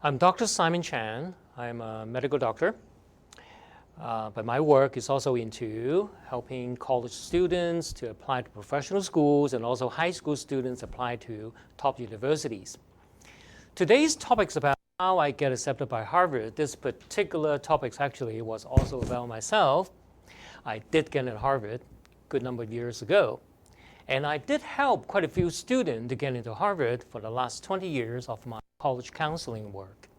I'm Dr. Simon Chan. I'm a medical doctor, but my work is also into helping college students to apply to professional schools and also high school students apply to top universities. Today's topic is about how I get accepted by Harvard. This particular topic actually was also about myself. I did get at Harvard a good number of years ago. And I did help quite a few students to get into Harvard for the last 20 years of my college counseling work.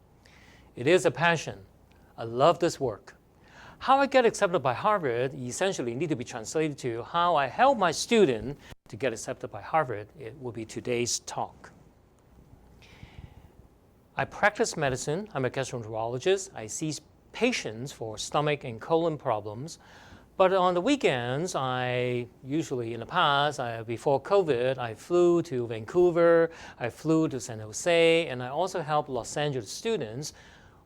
It is a passion. I love this work. How I get accepted by Harvard essentially need to be translated to how I help my student to get accepted by Harvard. It will be today's talk. I practice medicine. I'm a gastroenterologist. I see patients for stomach and colon problems. But on the weekends, I usually in the past, before COVID, I flew to Vancouver, I flew to San Jose, and I also helped Los Angeles students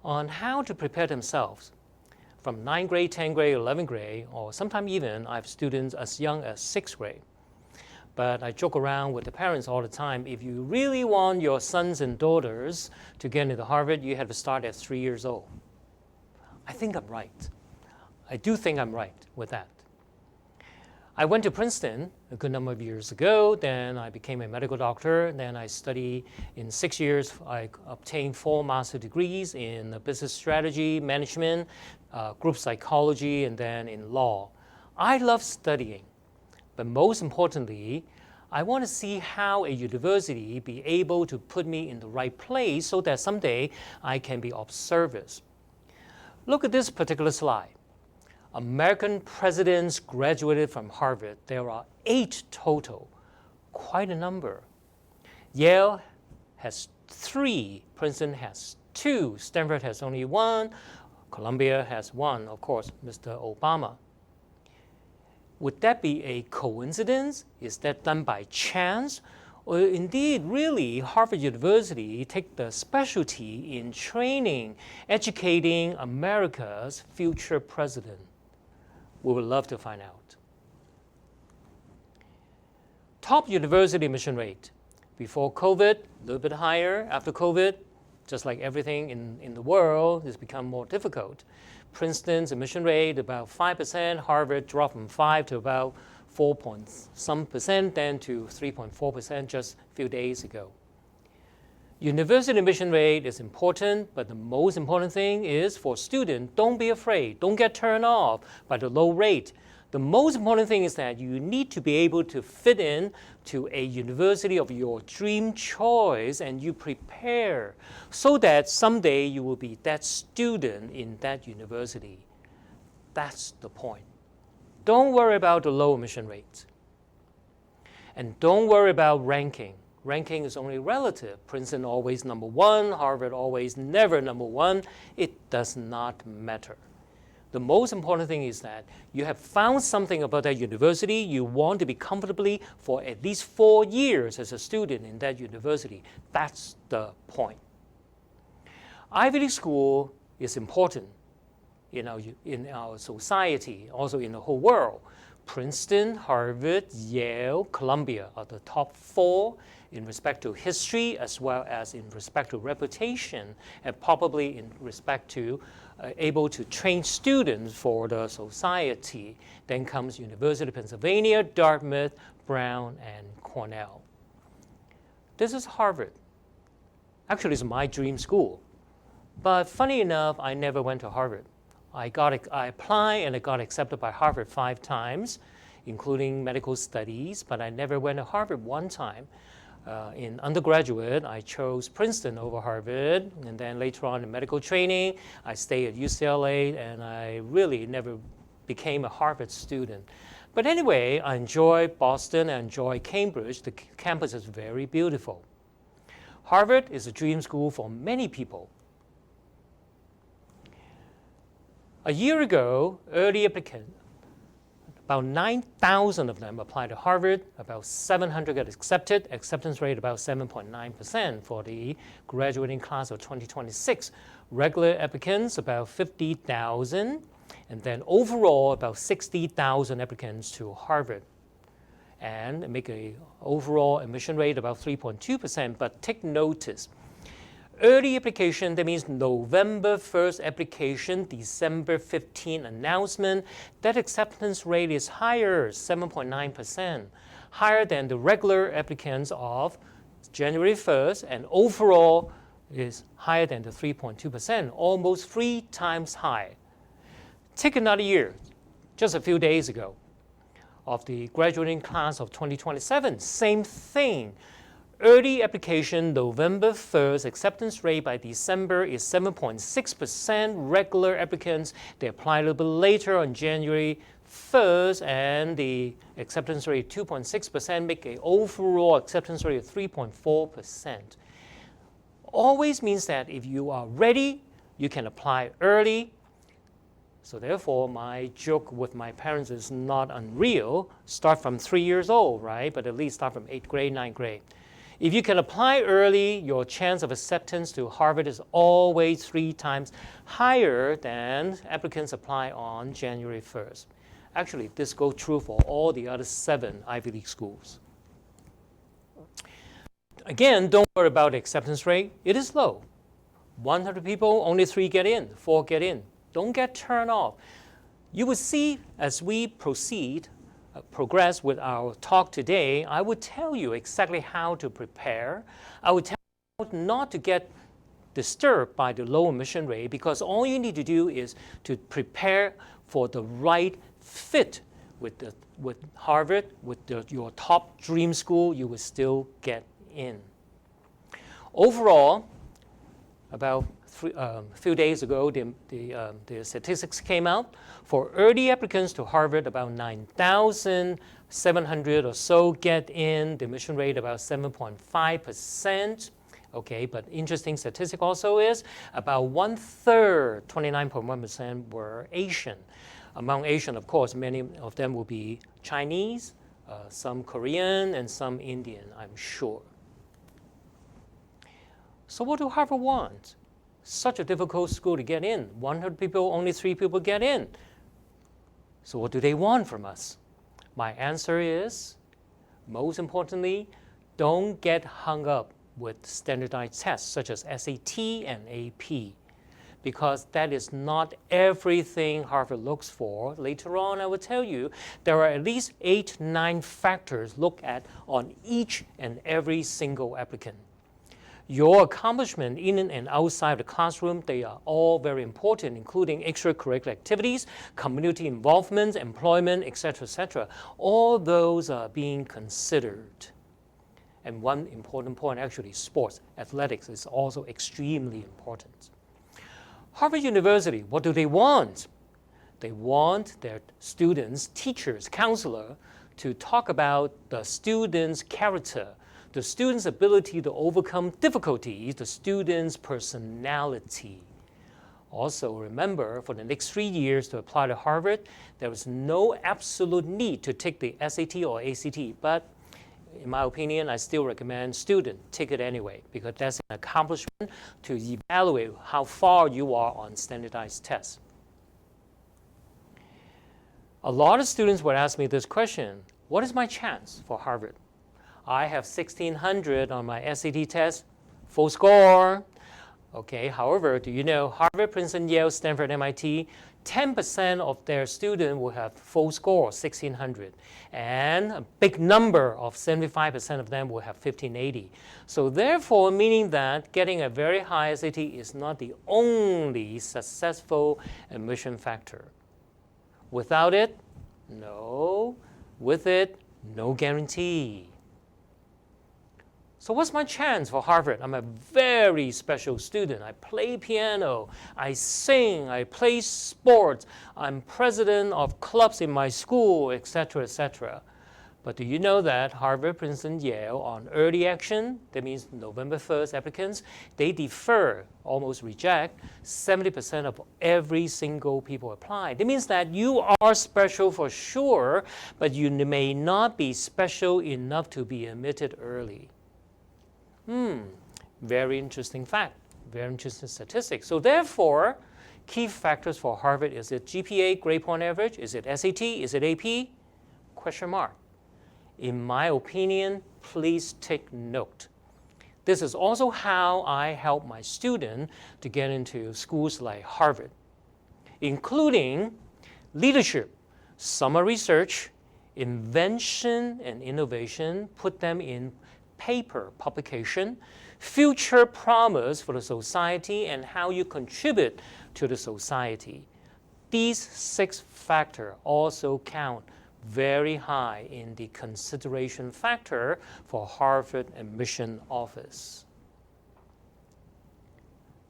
on how to prepare themselves from 9th grade, 10th grade, 11th grade, or sometimes even I have students as young as 6th grade. But I joke around with the parents all the time, if you really want your sons and daughters to get into Harvard, you have to start at 3 years old. I think I'm right. I do think I'm right with that. I went to Princeton a good number of years ago. Then I became a medical doctor. Then I studied in 6 years. I obtained 4 master's degrees in business strategy, management, group psychology, and then in law. I love studying. But most importantly, I want to see how a university be able to put me in the right place so that someday I can be of service. Look at this particular slide. American presidents graduated from Harvard. There are 8 total, quite a number. Yale has 3, Princeton has 2, Stanford has only 1, Columbia has 1, of course, Mr. Obama. Would that be a coincidence? Is that done by chance? Or indeed, really, Harvard University take the specialty in training, educating America's future president? We would love to find out. Top university admission rate. Before COVID, a little bit higher. After COVID, just like everything in the world, it's become more difficult. Princeton's admission rate about 5%. Harvard dropped from 5 to about 4-some%, then to 3.4% just a few days ago. University admission rate is important, but the most important thing is for students, don't be afraid. Don't get turned off by the low rate. The most important thing is that you need to be able to fit in to a university of your dream choice, and you prepare so that someday you will be that student in that university. That's the point. Don't worry about the low admission rate. And don't worry about ranking. Ranking is only relative. Princeton always number 1, Harvard always never number 1. It does not matter. The most important thing is that you have found something about that university. You want to be comfortably for at least 4 years as a student in that university. That's the point. Ivy League school is important in our society, also in the whole world. Princeton, Harvard, Yale, Columbia are the top 4 in respect to history as well as in respect to reputation and probably in respect to able to train students for the society. Then comes University of Pennsylvania, Dartmouth, Brown, and Cornell. This is Harvard. Actually, it's my dream school. But funny enough, I never went to Harvard. I applied and I got accepted by Harvard 5 times, including medical studies, but I never went to Harvard 1 time. In undergraduate, I chose Princeton over Harvard, and then later on in medical training, I stayed at UCLA, and I really never became a Harvard student. But anyway, I enjoy Boston, I enjoy Cambridge. The campus is very beautiful. Harvard is a dream school for many people. A year ago, early applicants, about 9,000 of them applied to Harvard, about 700 got accepted, acceptance rate about 7.9% for the graduating class of 2026. Regular applicants, about 50,000, and then overall about 60,000 applicants to Harvard. And make an overall admission rate about 3.2%, but take notice. Early application, that means November 1st application, December 15 announcement. That acceptance rate is higher, 7.9%, higher than the regular applicants of January 1st, and overall is higher than the 3.2%, almost 3 times high. Take another year, just a few days ago, of the graduating class of 2027, same thing. Early application, November 1st, acceptance rate by December is 7.6%. Regular applicants, they apply a little bit later on January 1st, and the acceptance rate 2.6%, make an overall acceptance rate of 3.4%. Always means that if you are ready, you can apply early. So therefore, my joke with my parents is not unreal. Start from 3 years old, right? But at least start from 8th grade, 9th grade. If you can apply early, your chance of acceptance to Harvard is always 3 times higher than applicants apply on January 1st. Actually, this goes true for all the other 7 Ivy League schools. Again, don't worry about the acceptance rate. It is low. 100 people, only 3 get in, 4 get in. Don't get turned off. You will see as we progress with our talk today, I would tell you exactly how to prepare. I would tell you not to get disturbed by the low admission rate, because all you need to do is to prepare for the right fit with Harvard, with your top dream school. You will still get in. Overall, about a few days ago, the statistics came out. For early applicants to Harvard, about 9,700 or so get in. The admission rate about 7.5%. Okay, but interesting statistic also is about 1/3, 29.1% were Asian. Among Asian, of course, many of them will be Chinese, some Korean, and some Indian, I'm sure. So what do Harvard want? Such a difficult school to get in. 100 people, only 3 people get in. So what do they want from us? My answer is, most importantly, don't get hung up with standardized tests such as SAT and AP, because that is not everything Harvard looks for. Later on, I will tell you, there are at least 8, 9 factors looked at on each and every single applicant. Your accomplishment in and outside the classroom, they are all very important, including extracurricular activities, community involvement, employment, etc., etc. All those are being considered. And one important point, actually, sports, athletics is also extremely important. Harvard University, what do they want? They want their students, teachers, counselor to talk about the student's character, the student's ability to overcome difficulties, the student's personality. Also, remember, for the next 3 years to apply to Harvard, there is no absolute need to take the SAT or ACT, but in my opinion, I still recommend students take it anyway, because that's an accomplishment to evaluate how far you are on standardized tests. A lot of students would ask me this question: what is my chance for Harvard? I have 1,600 on my SAT test, full score. Okay, however, do you know Harvard, Princeton, Yale, Stanford, MIT, 10% of their students will have full score, 1,600. And a big number of 75% of them will have 1,580. So therefore, meaning that getting a very high SAT is not the only successful admission factor. Without it, no. With it, no guarantee. So what's my chance for Harvard? I'm a very special student. I play piano, I sing, I play sports, I'm president of clubs in my school, etc., etc. But do you know that Harvard, Princeton, Yale on early action, that means November 1st applicants, they defer, almost reject, 70% of every single people apply. That means that you are special for sure, but you may not be special enough to be admitted early. Very interesting fact, very interesting statistic. So therefore, key factors for Harvard, is it GPA, grade point average? Is it SAT? Is it AP? Question mark. In my opinion, please take note. This is also how I help my students to get into schools like Harvard, including leadership, summer research, invention and innovation, put them in paper publication, future promise for the society, and how you contribute to the society. These 6 factors also count very high in the consideration factor for Harvard admission office.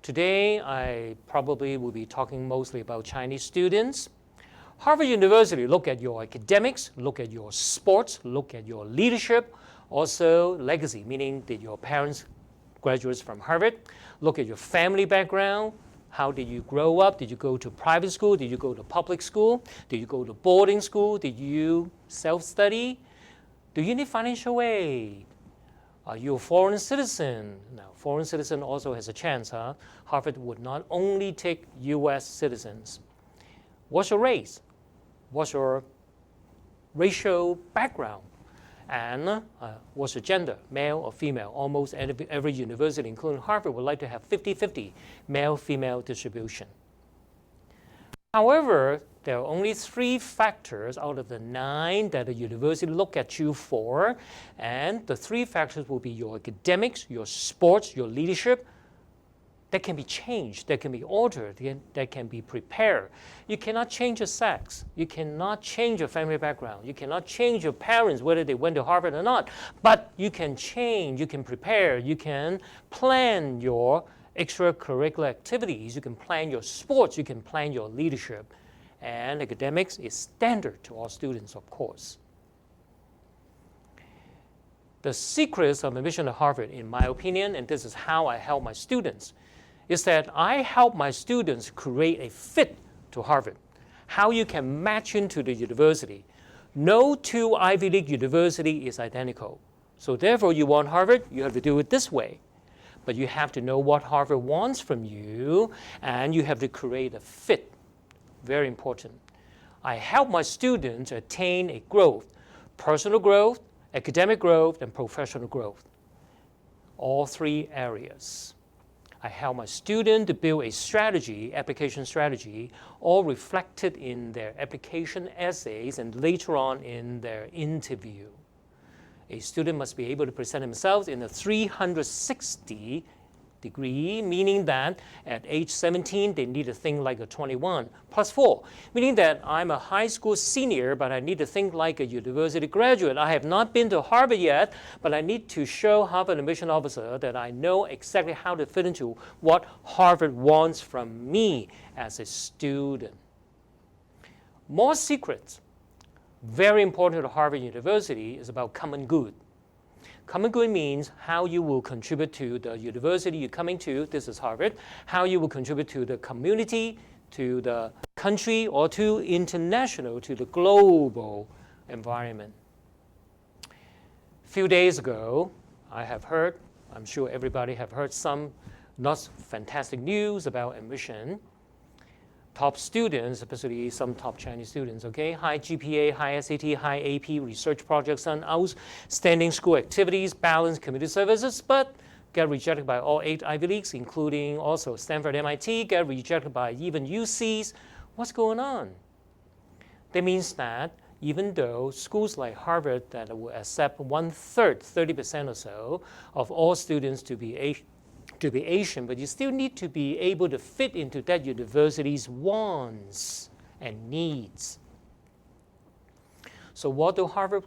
Today, I probably will be talking mostly about Chinese students. Harvard University look at your academics, look at your sports, look at your leadership, also legacy, meaning that your parents graduates from Harvard, look at your family background. How did you grow up? Did you go to private school? Did you go to public school? Did you go to boarding school? Did you self-study? Do you need financial aid? Are you a foreign citizen? Now, foreign citizen also has a chance. Harvard would not only take U.S. citizens. What's your race? What's your racial background? And what's your gender, male or female? Almost every university, including Harvard, would like to have 50-50 male-female distribution. However, there are only 3 factors out of the 9 that the university look at you for, and the 3 factors will be your academics, your sports, your leadership. That can be changed, that can be altered, that can be prepared. You cannot change your sex. You cannot change your family background. You cannot change your parents, whether they went to Harvard or not. But you can change, you can prepare, you can plan your extracurricular activities, you can plan your sports, you can plan your leadership. And academics is standard to all students, of course. The secrets of admission to Harvard, in my opinion, and this is how I help my students, is that I help my students create a fit to Harvard, how you can match into the university. No 2 Ivy League university is identical. So therefore, you want Harvard, you have to do it this way. But you have to know what Harvard wants from you, and you have to create a fit. Very important. I help my students attain a growth, personal growth, academic growth, and professional growth. All 3 areas. I help my students to build a strategy, application strategy, all reflected in their application essays and later on in their interview. A student must be able to present themselves in a 360 degree, meaning that at age 17, they need to think like a 21, plus 4, meaning that I'm a high school senior, but I need to think like a university graduate. I have not been to Harvard yet, but I need to show Harvard admission officer that I know exactly how to fit into what Harvard wants from me as a student. More secrets. Very important to Harvard University is about common good. Common good means how you will contribute to the university you're coming to, this is Harvard, how you will contribute to the community, to the country, or to international, to the global environment. A few days ago, I have heard, I'm sure everybody have heard some not fantastic news about admission. Top students, especially some top Chinese students, okay? High GPA, high SAT, high AP, research projects, and outstanding school activities, balanced community services, but get rejected by all 8 Ivy Leagues, including also Stanford, MIT, get rejected by even UCs. What's going on? That means that even though schools like Harvard that will accept 1/3, 30% or so, of all students to be Asian, but you still need to be able to fit into that university's wants and needs. So what do Harvard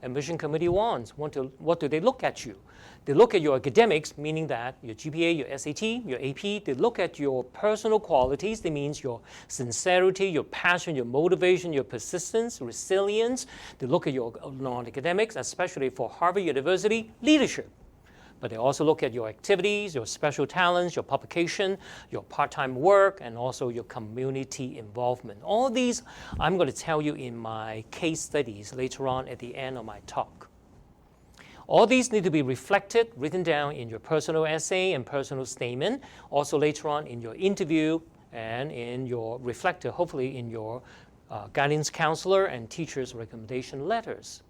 admission committee wants? What do they look at you? They look at your academics, meaning that your GPA, your SAT, your AP. They look at your personal qualities. That means your sincerity, your passion, your motivation, your persistence, resilience. They look at your non-academics, especially for Harvard University, leadership. But they also look at your activities, your special talents, your publication, your part-time work, and also your community involvement. All these I'm going to tell you in my case studies later on at the end of my talk. All these need to be reflected, written down in your personal essay and personal statement, also later on in your interview and in your reflected, hopefully in your guidance counselor and teacher's recommendation letters.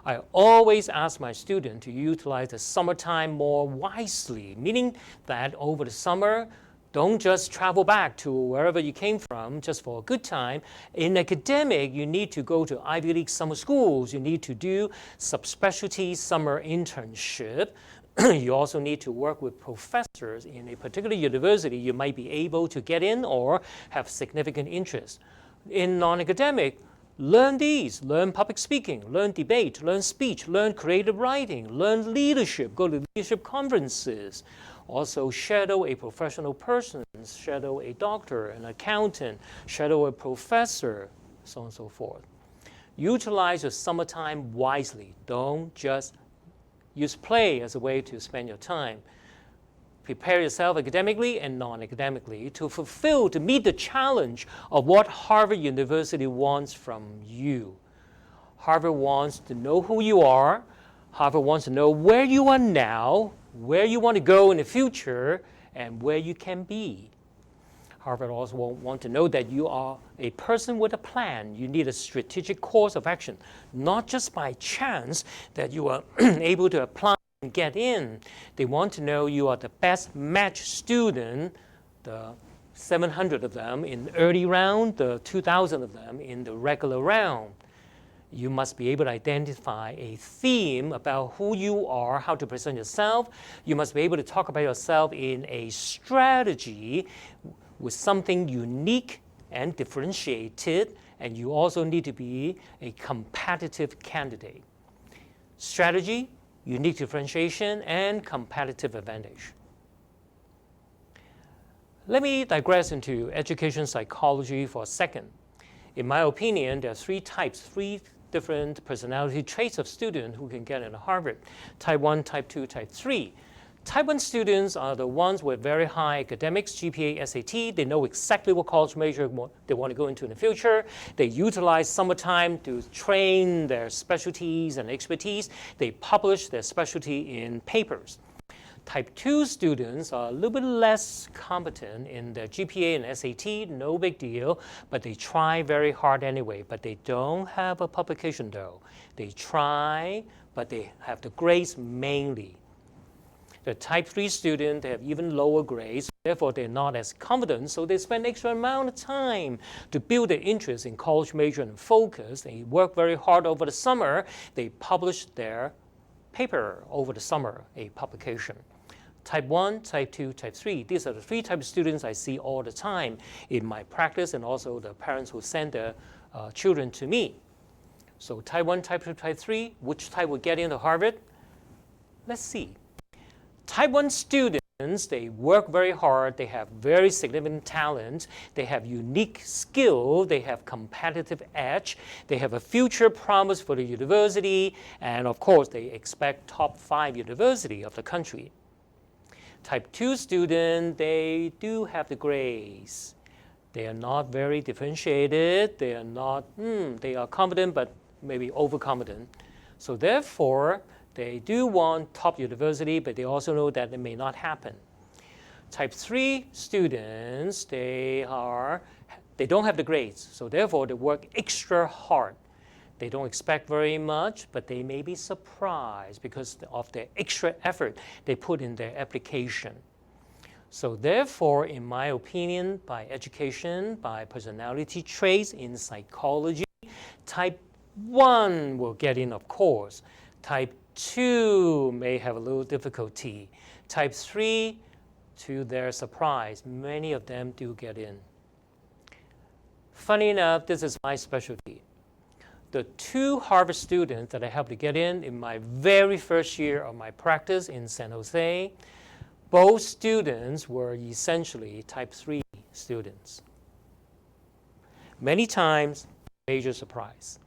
I always ask my students to utilize the summertime more wisely, meaning that over the summer, don't just travel back to wherever you came from just for a good time. In academic, you need to go to Ivy League summer schools. You need to do subspecialty summer internship. You also need to work with professors in a particular university you might be able to get in or have significant interest. In non-academic, learn these. Learn public speaking, learn debate, learn speech, learn creative writing, learn leadership, go to leadership conferences. Also shadow a professional person, shadow a doctor, an accountant, shadow a professor, so on and so forth. Utilize your summertime wisely. Don't just use play as a way to spend your time. Prepare yourself academically and non-academically to meet the challenge of what Harvard University wants from you. Harvard wants to know who you are. Harvard wants to know where you are now, where you want to go in the future, and where you can be. Harvard also want to know that you are a person with a plan. You need a strategic course of action, not just by chance that you are able to apply and get in. They want to know you are the best match student, the 700 of them in the early round, the 2,000 of them in the regular round. You must be able to identify a theme about who you are, how to present yourself. You must be able to talk about yourself in a strategy with something unique and differentiated, and you also need to be a competitive candidate. Strategy, unique differentiation, and competitive advantage. Let me digress into education psychology for a second. In my opinion, there are three different personality traits of students who can get into Harvard. Type 1, Type 2, Type 3. Type 1 students are the ones with very high academics, GPA, SAT. They know exactly what college major they want to go into in the future. They utilize summertime to train their specialties and expertise. They publish their specialty in papers. Type 2 students are a little bit less competent in their GPA and SAT, no big deal, but they try very hard anyway. But they don't have a publication though. They try, but they have the grades mainly. The Type 3 students, they have even lower grades, therefore they're not as confident, so they spend extra amount of time to build their interest in college major and focus. They work very hard over the summer. They publish their paper over the summer, a publication. Type 1, Type 2, Type 3. These are the three types of students I see all the time in my practice and also the parents who send their children to me. So Type 1, Type 2, Type 3, which type will get into Harvard? Let's see. Type 1 students, they work very hard, they have very significant talent, they have unique skill, they have competitive edge, they have a future promise for the university, and of course they expect top 5 university of the country. Type 2 students, they do have the grades. They are not very differentiated, they are confident but maybe overconfident. So therefore, they do want top university, but they also know that it may not happen. Type 3 students, they don't have the grades, so therefore they work extra hard. They don't expect very much, but they may be surprised because of the extra effort they put in their application. So therefore, in my opinion, by education, by personality traits in psychology, Type 1 will get in, of course. Type 2 may have a little difficulty. Type 3, to their surprise, many of them do get in. Funny enough, this is my specialty. The 2 Harvard students that I helped to get in my very first year of my practice in San Jose, both students were essentially Type 3 students. Many times, major surprise.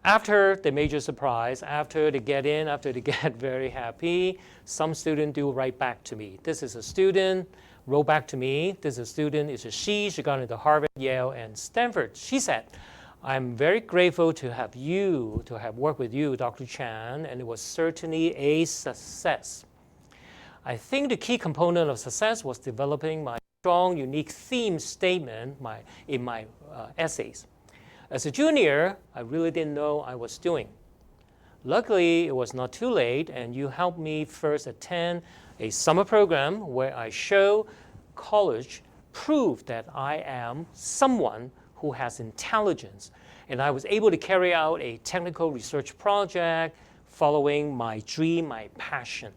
After the major surprise, after they get in, after they get very happy, some students do write back to me. This is a student, wrote back to me. This is a student, it's a she got into Harvard, Yale, and Stanford. She said, I'm very grateful to have worked with you, Dr. Chan, and it was certainly a success. I think the key component of success was developing my strong, unique theme statement in my essays. As a junior, I really didn't know I was doing. Luckily, it was not too late, and you helped me first attend a summer program where I show college proof that I am someone who has intelligence, and I was able to carry out a technical research project following my dream, my passion.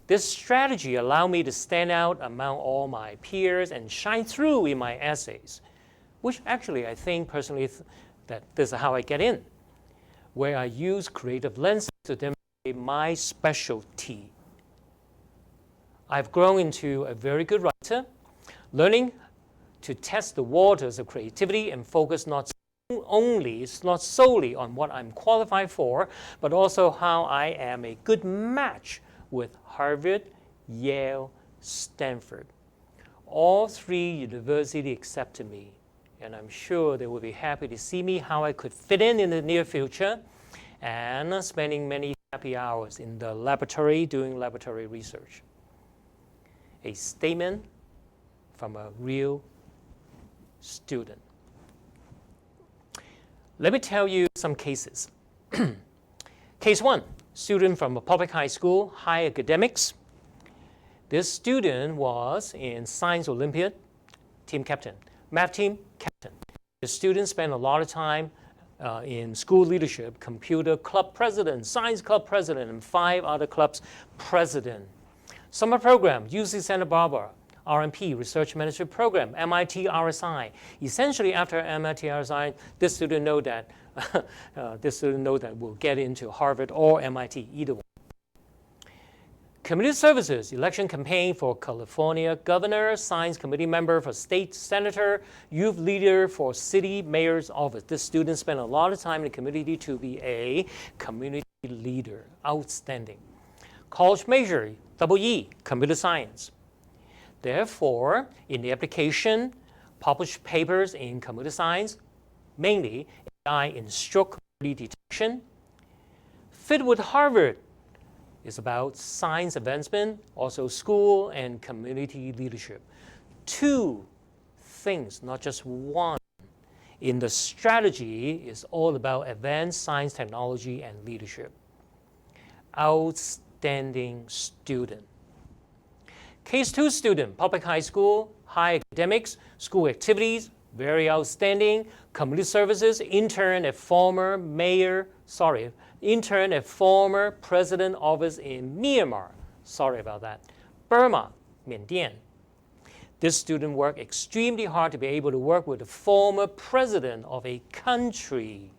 This strategy allowed me to stand out among all my peers and shine through in my essays, which actually I think personally that this is how I get in, where I use creative lenses to demonstrate my specialty. I've grown into a very good writer, learning to test the waters of creativity and focus not solely on what I'm qualified for, but also how I am a good match with Harvard, Yale, Stanford. All three universities accepted me, and I'm sure they will be happy to see me how I could fit in the near future, and spending many happy hours in the laboratory doing laboratory research. A statement from a real student. Let me tell you some cases. Case 1, student from a public high school, high academics. This student was in Science Olympiad, team captain, math team captain. The student spent a lot of time in school leadership, computer club president, science club president, and 5 other clubs president. Summer program, UC Santa Barbara, RMP, Research Management Program, MIT RSI. Essentially, after MIT RSI, this student know that will get into Harvard or MIT, either one. Community services, election campaign for California governor, science committee member for state senator, youth leader for city mayor's office. This student spent a lot of time in the community to be a community leader. Outstanding. College major, EE, computer science. Therefore, in the application, published papers in computer science, mainly AI in stroke detection. Fit with Harvard is about science advancement, also school and community leadership. 2 things, not just one. In the strategy is all about advanced science, technology, and leadership. Outstanding student. Case 2 student, public high school, high academics, school activities, very outstanding, community services, intern at former president office in Myanmar. Sorry about that. Burma, Miandian. This student worked extremely hard to be able to work with the former president of a country.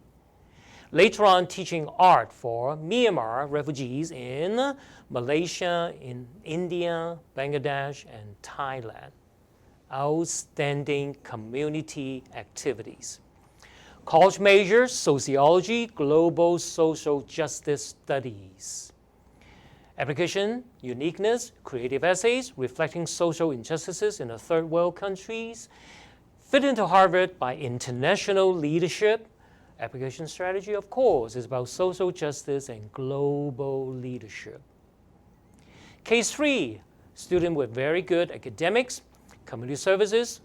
Later on, teaching art for Myanmar refugees in Malaysia, in India, Bangladesh, and Thailand. Outstanding community activities. College major, sociology, global social justice studies. Application, uniqueness, creative essays reflecting social injustices in the third world countries. Fit into Harvard by international leadership. Application strategy, of course, is about social justice and global leadership. Case 3, student with very good academics, community services,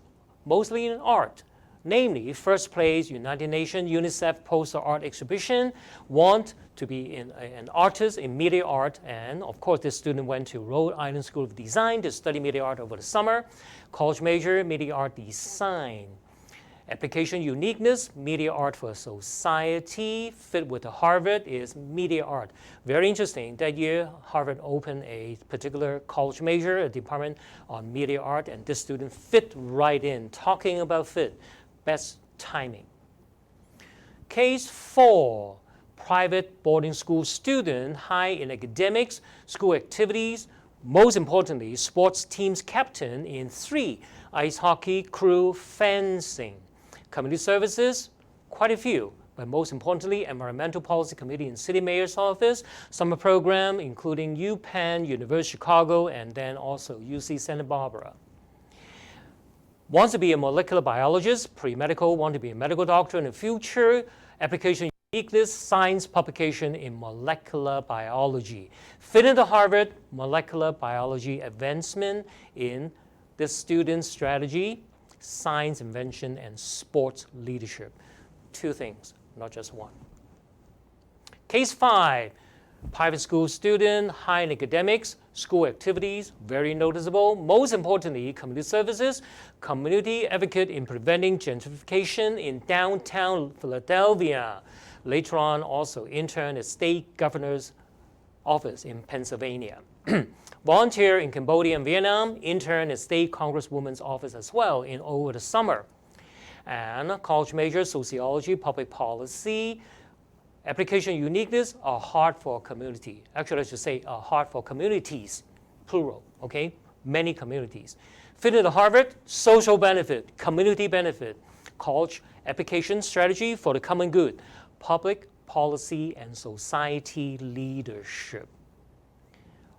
mostly in art. Namely, first place United Nations UNICEF poster art exhibition, want to be an artist in media art, and of course this student went to Rhode Island School of Design to study media art over the summer. College major, media art design. Application uniqueness, media art for society. Fit with the Harvard is media art. Very interesting. That year, Harvard opened a particular college major, a department on media art, and this student fit right in. Talking about fit, best timing. Case 4, private boarding school student, high in academics, school activities, most importantly, sports teams captain in 3, ice hockey, crew, fencing. Community services, quite a few, but most importantly, Environmental Policy Committee in City Mayor's Office, summer program including UPenn, University of Chicago, and then also UC Santa Barbara. Wants to be a molecular biologist, pre-medical, want to be a medical doctor in the future, application uniqueness, science publication in molecular biology. Fit into Harvard, molecular biology advancement in this student's strategy, science invention, and sports leadership. 2 things, not just 1. Case 5, private school student, high in academics, school activities, very noticeable. Most importantly, community services, community advocate in preventing gentrification in downtown Philadelphia. Later on, also intern at state governor's office in Pennsylvania. Volunteer in Cambodia and Vietnam, intern at state congresswoman's office as well over the summer. And college major, sociology, public policy, application uniqueness, a heart for community. Actually, I should say a heart for communities, plural, okay? Many communities. Fit into Harvard, social benefit, community benefit, college application strategy for the common good, public policy and society leadership.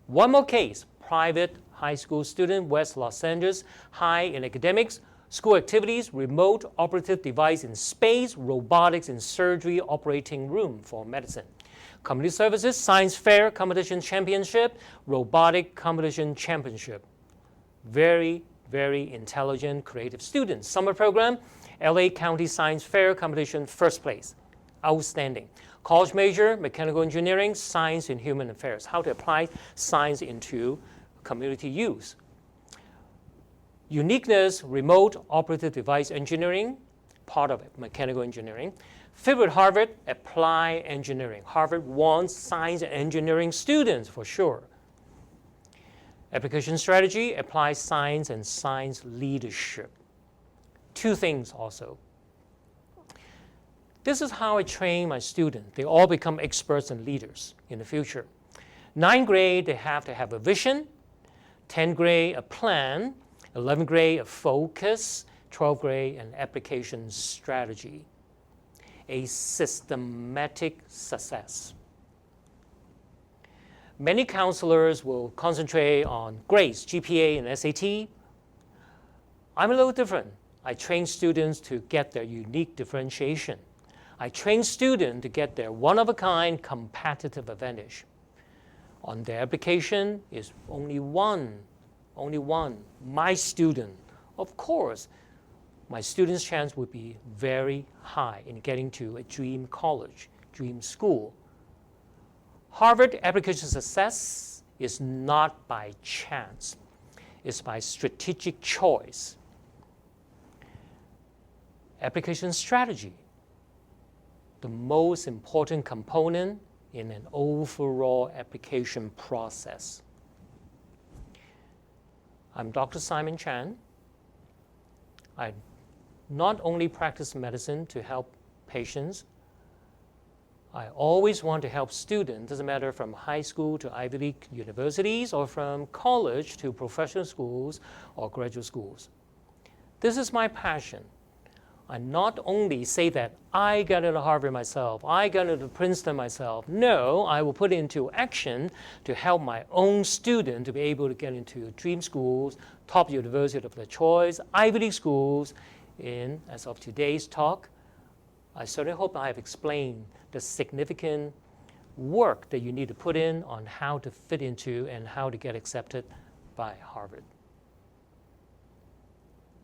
One more case, private high school student, West Los Angeles, high in academics, school activities, remote operative device in space, robotics in surgery operating room for medicine. Community services, science fair competition championship, robotic competition championship. Very, very intelligent, creative students. Summer program, LA County Science Fair competition, first place. Outstanding. College major, mechanical engineering, science and human affairs. How to apply science into community use. Uniqueness, remote operative device engineering, part of it, mechanical engineering. Fit with Harvard, apply engineering. Harvard wants science and engineering students for sure. Application strategy, apply science and science leadership. 2 things also. This is how I train my students. They all become experts and leaders in the future. 9th grade, they have to have a vision. 10th grade, a plan. 11th grade, a focus. 12th grade, an application strategy. A systematic success. Many counselors will concentrate on grades, GPA, and SAT. I'm a little different. I train students to get their unique differentiation. I train students to get their one-of-a-kind competitive advantage. On their application is only one, my student. Of course, my student's chance would be very high in getting to a dream college, dream school. Harvard application success is not by chance. It's by strategic choice. Application strategy, the most important component in an overall application process. I'm Dr. Simon Chan. I not only practice medicine to help patients, I always want to help students, doesn't matter from high school to Ivy League universities or from college to professional schools or graduate schools. This is my passion. I not only say that I got into Harvard myself, I got into Princeton myself. No, I will put it into action to help my own student to be able to get into dream schools, top university of their choice, Ivy League schools. As of today's talk, I certainly hope I have explained the significant work that you need to put in on how to fit into and how to get accepted by Harvard.